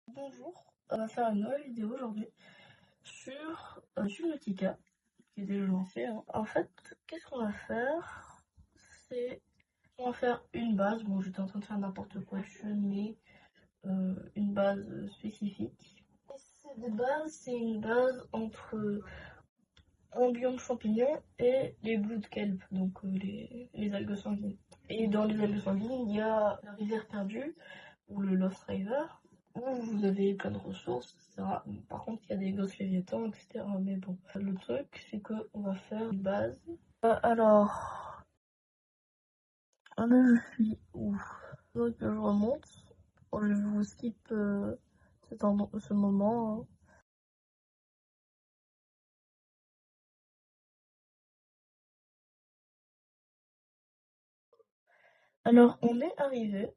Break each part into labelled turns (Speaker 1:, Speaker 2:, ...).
Speaker 1: Bonjour, on va faire une nouvelle vidéo aujourd'hui sur Subnautica, qui est déjà lancé. En fait, qu'est-ce qu'on va faire? C'est on va faire une base. Bon, j'étais en train de faire n'importe quoi dessus, mais une base spécifique. Et cette base, c'est une base entre un biome champignon et les blood kelp, donc les algues sanguines. Et dans les algues sanguines, il y a la rivière perdue, ou le Lost River, où vous avez plein de ressources, etc. Par contre, il y a des gosses léviathans, etc. Mais bon, le truc, c'est qu'on va faire une base. Alors, là, je suis où? Il faudrait que je remonte. Bon, je vous skip ce moment. Alors, on est arrivé.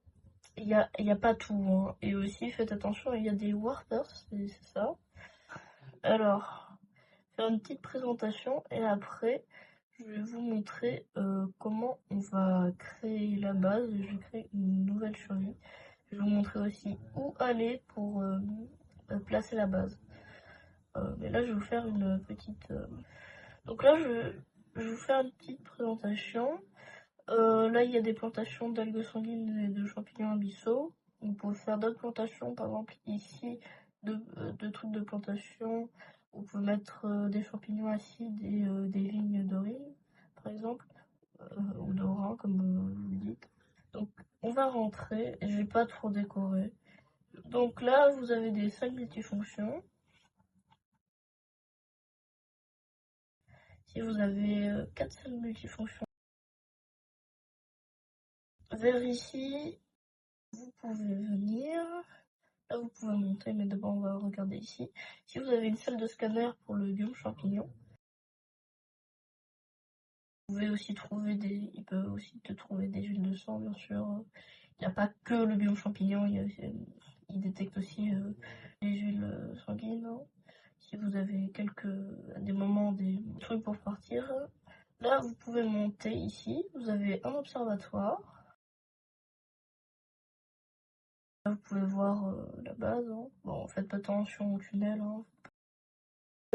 Speaker 1: Il y a pas tout. Et aussi, faites attention, il y a des warpers, c'est ça. Alors, faire une petite présentation et après, je vais vous montrer comment on va créer la base. Je vais créer une nouvelle survie. Je vais vous montrer aussi où aller pour placer la base. Mais là, je vais vous faire une petite... Donc là, je vais vous faire une petite présentation. Là, il y a des plantations d'algues sanguines et de champignons abyssaux. Vous pouvez faire d'autres plantations, par exemple ici, de trucs de plantation. Vous pouvez mettre des champignons acides et des vignes d'orine, par exemple, ou d'orin, comme vous le dites. Donc, on va rentrer, et je vais pas trop décorer. Donc là, vous avez des salles multifonctions. Si vous avez 4 salles multifonctions, vers ici, vous pouvez venir. Là, vous pouvez monter, mais d'abord, on va regarder ici. Si vous avez une salle de scanner pour le biome champignon, vous pouvez aussi trouver il peut aussi te trouver des huiles de sang, bien sûr. Il n'y a pas que le biome champignon, il détecte aussi les huiles sanguines. Si vous avez des moments, des trucs pour partir. Là, vous pouvez monter ici. Vous avez un observatoire. Là, vous pouvez voir la base. Bon, faites pas attention au tunnel.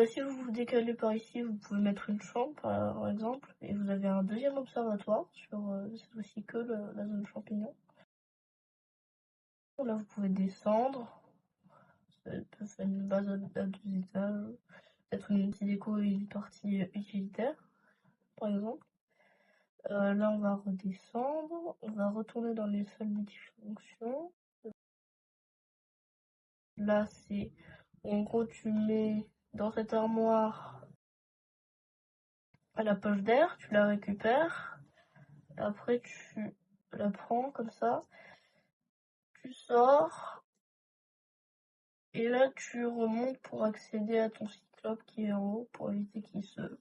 Speaker 1: Si vous vous décalez par ici, vous pouvez mettre une chambre par exemple, et vous avez un deuxième observatoire sur cette fois-ci que la zone champignon. Là, vous pouvez descendre. Ça peut faire une base à 2 étages, peut-être une petite déco et une partie utilitaire, par exemple. Là, on va redescendre, on va retourner dans les salles multifonctions. Là, c'est en gros, tu mets dans cette armoire à la poche d'air, tu la récupères. Après, tu la prends comme ça, tu sors, et là, tu remontes pour accéder à ton cyclope qui est en haut pour éviter qu'il se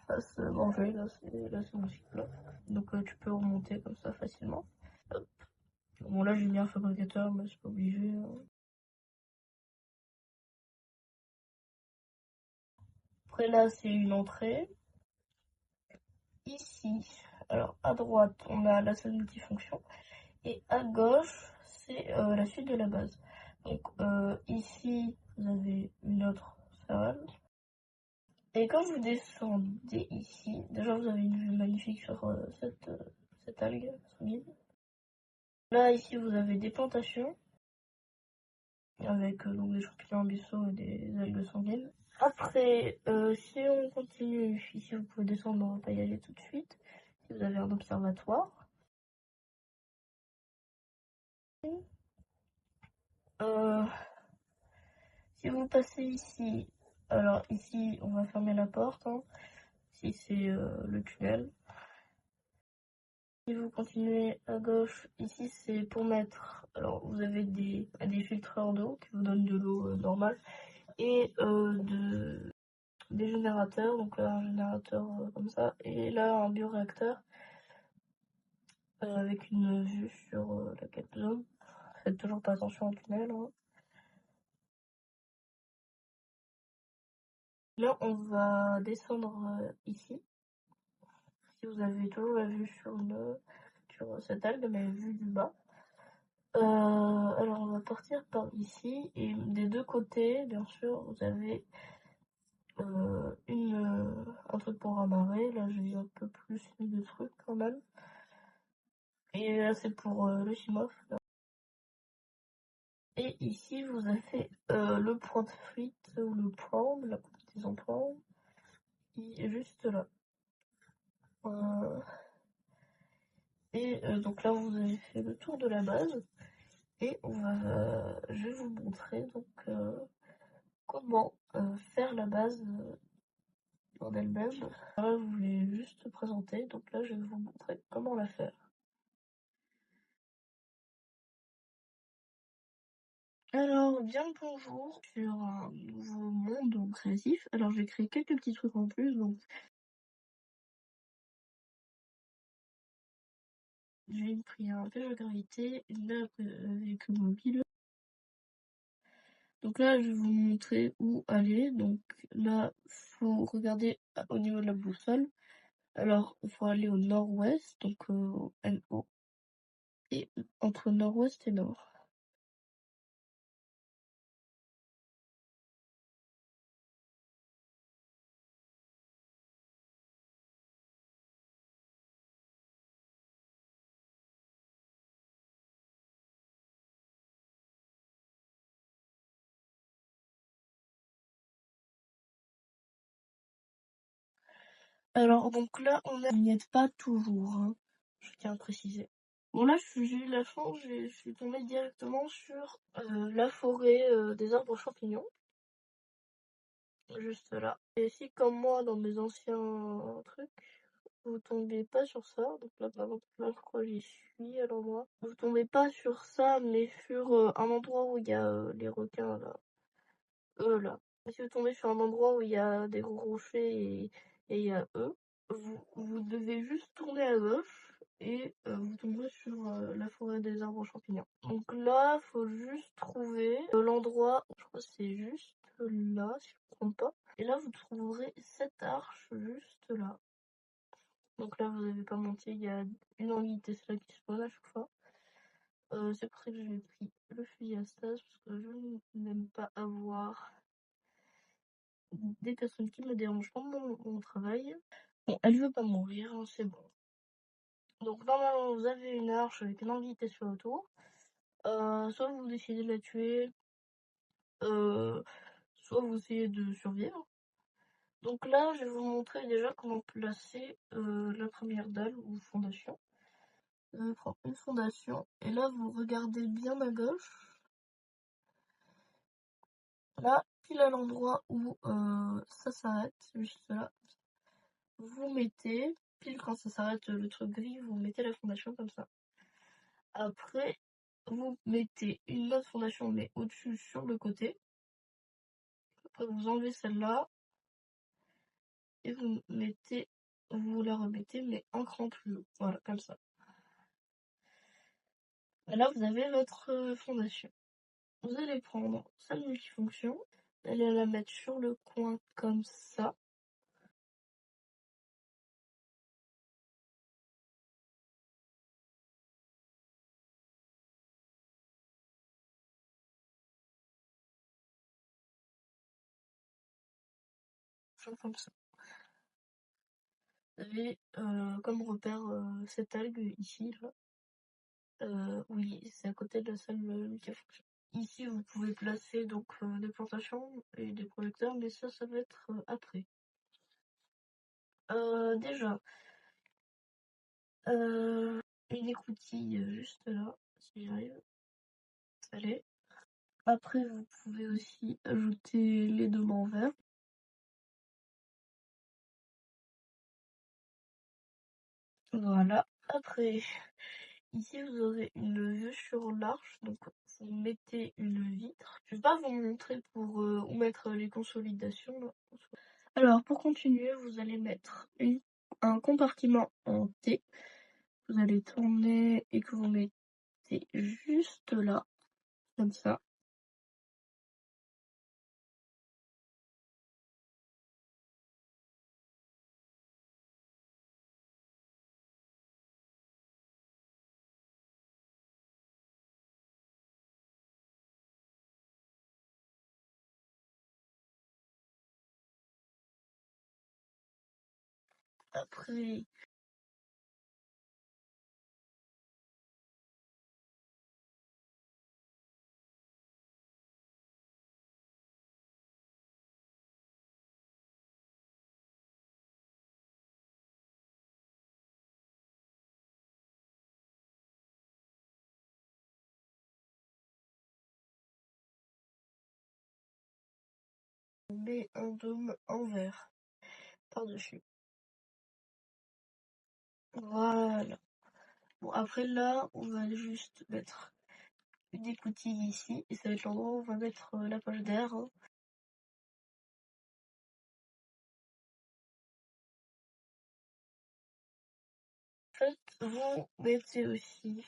Speaker 1: fasse manger. Là, c'est mon cyclope. Donc, tu peux remonter comme ça facilement. Hop. Bon, là, j'ai mis un fabricateur, mais c'est pas obligé. Après, là, c'est une entrée. Ici, alors à droite, on a la salle multifonction. Et à gauche, c'est la suite de la base. Donc ici, vous avez une autre salle. Et quand vous descendez ici, déjà vous avez une vue magnifique sur cette algue solide. Là, ici, vous avez des plantations avec donc des champignons abyssaux et des algues sanguines. Après, si on continue, ici vous pouvez descendre, on va pas y aller tout de suite. Si vous avez un observatoire. Si vous passez ici, alors ici on va fermer la porte, si c'est le tunnel. Si vous continuez à gauche, ici c'est pour mettre, alors vous avez des filtreurs d'eau qui vous donnent de l'eau normale et des générateurs, donc là un générateur comme ça, et là un bioréacteur avec une vue sur la quête zone. Faites toujours pas attention au tunnel. Là on va descendre ici. Si vous avez toujours la vue sur cette algue, mais vue du bas. Alors on va partir par ici et des deux côtés, bien sûr, vous avez un truc pour amarrer. Là j'ai un peu plus mis de trucs quand même. Et là c'est pour le chimoff. Et ici vous avez le point de frite ou le prawn, la combinaison prawn, qui est juste là. Et donc là vous avez fait le tour de la base. Et je vais vous montrer donc comment faire la base en elle-même. Là, je voulais juste présenter, donc là, je vais vous montrer comment la faire. Alors, bien le bonjour sur un nouveau monde créatif. Alors, j'ai créé quelques petits trucs en plus, donc j'ai pris un piège de gravité, une nappe avec mobile. Donc là, je vais vous montrer où aller. Donc là, faut regarder au niveau de la boussole. Alors, il faut aller au nord-ouest, donc au NO, et entre nord-ouest et nord. Alors, donc là, on n'y est pas toujours, hein, je tiens à préciser. Bon, là, j'ai eu la chance, je suis tombée directement sur la forêt des arbres champignons, juste là. Et si, comme moi, dans mes anciens trucs, vous tombez pas sur ça, donc là, par exemple, là, je crois que j'y suis à l'endroit. Vous tombez pas sur ça, mais sur un endroit où il y a les requins, là. Là. Si vous tombez sur un endroit où il y a des gros rochers et il y a eux, vous devez juste tourner à gauche et vous tomberez sur la forêt des arbres champignons. Donc là, faut juste trouver l'endroit, je crois que c'est juste là, si je ne me trompe pas. Et là, vous trouverez cette arche juste là. Donc là, vous n'avez pas monté, il y a une anguille Tesla qui spawn à chaque fois. C'est pour ça que j'ai pris le fusil à stas, parce que je n'aime pas avoir des personnes qui me dérangent pendant mon travail. Bon, elle veut pas mourir, hein, c'est bon. Donc normalement, vous avez une arche avec une anguille Tesla autour. Soit vous décidez de la tuer, soit vous essayez de survivre. Donc là, je vais vous montrer déjà comment placer la première dalle ou fondation. Vous allez prendre une fondation, et là, vous regardez bien à gauche. Là, pile à l'endroit où ça s'arrête, juste là. Vous mettez, pile quand ça s'arrête le truc gris, vous mettez la fondation comme ça. Après, vous mettez une autre fondation mais au-dessus sur le côté. Après, vous enlevez celle-là et vous la remettez mais un cran plus haut. Voilà, comme ça. Et là, vous avez votre fondation. Vous allez prendre celle multifonction, vous allez la mettre sur le coin comme ça. Comme ça. Vous avez comme repère cette algue ici, là. Oui, c'est à côté de la salle multifonction. Ici, vous pouvez placer donc des plantations et des projecteurs, mais ça va être après. Déjà, une écoutille juste là, si j'arrive. Allez. Après, vous pouvez aussi ajouter les deux bancs verts. Voilà. Après, ici, vous aurez une vue sur l'arche, donc vous mettez une vitre. Je vais pas vous montrer pour où mettre les consolidations. Là. Alors, pour continuer, vous allez mettre un compartiment en T. Vous allez tourner et que vous mettez juste là, comme ça. Après, on met un dôme en verre par-dessus. Voilà. Bon, après là, on va juste mettre une écoutille ici, et ça va être l'endroit où on va mettre la poche d'air. Hein. En fait, vous mettez aussi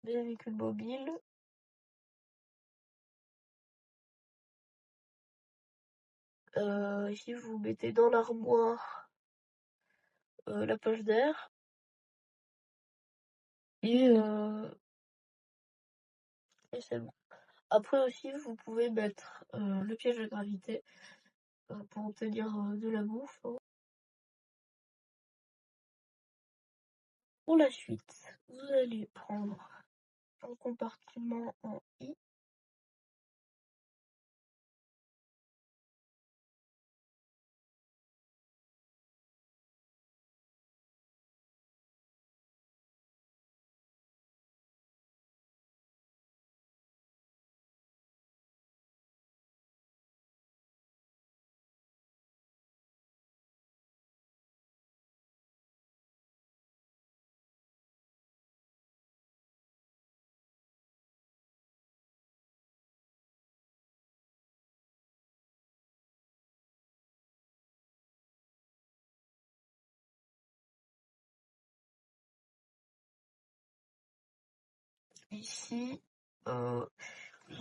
Speaker 1: des véhicules mobiles. Ici, vous mettez dans l'armoire la poche d'air. Et c'est bon. Après aussi, vous pouvez mettre le piège de gravité pour obtenir de la bouffe. Hein. Pour la suite, vous allez prendre un compartiment en I. Ici,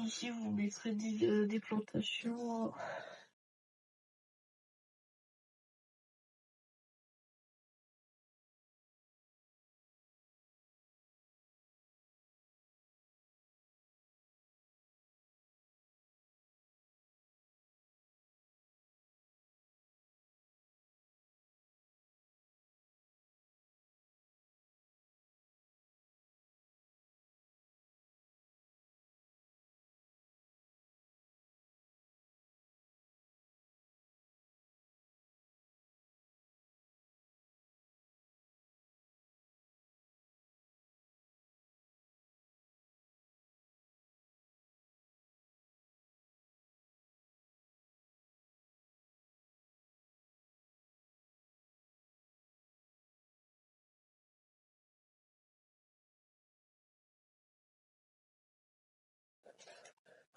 Speaker 1: ici vous mettrez des plantations.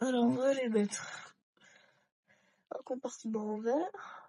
Speaker 1: Alors on va aller mettre un compartiment en verre.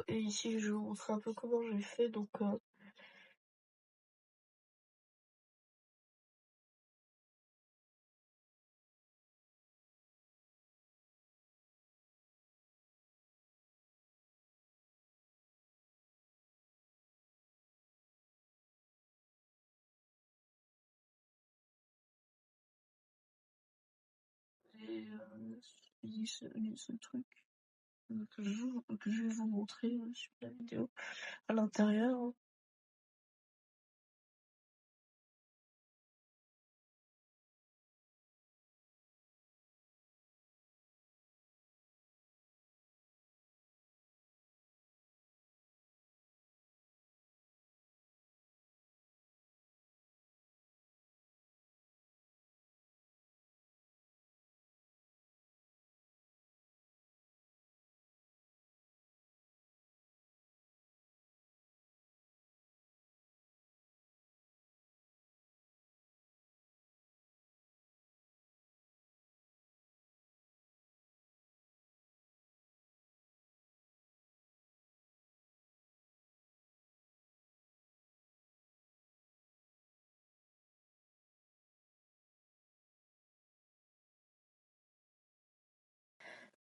Speaker 1: Et ici je vais vous montrer un peu comment j'ai fait. Donc et le seul truc que je vais vous montrer sur la vidéo à l'intérieur. Hein.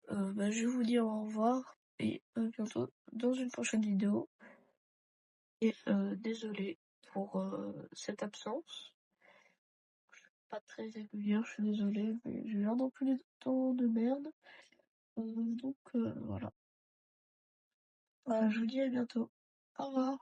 Speaker 1: je vais vous dire au revoir et bientôt dans une prochaine vidéo. Et désolé pour cette absence. Pas très régulière, je suis désolée, mais j'ai l'air d'emploi du temps de merde. Donc voilà. Je vous dis à bientôt. Au revoir.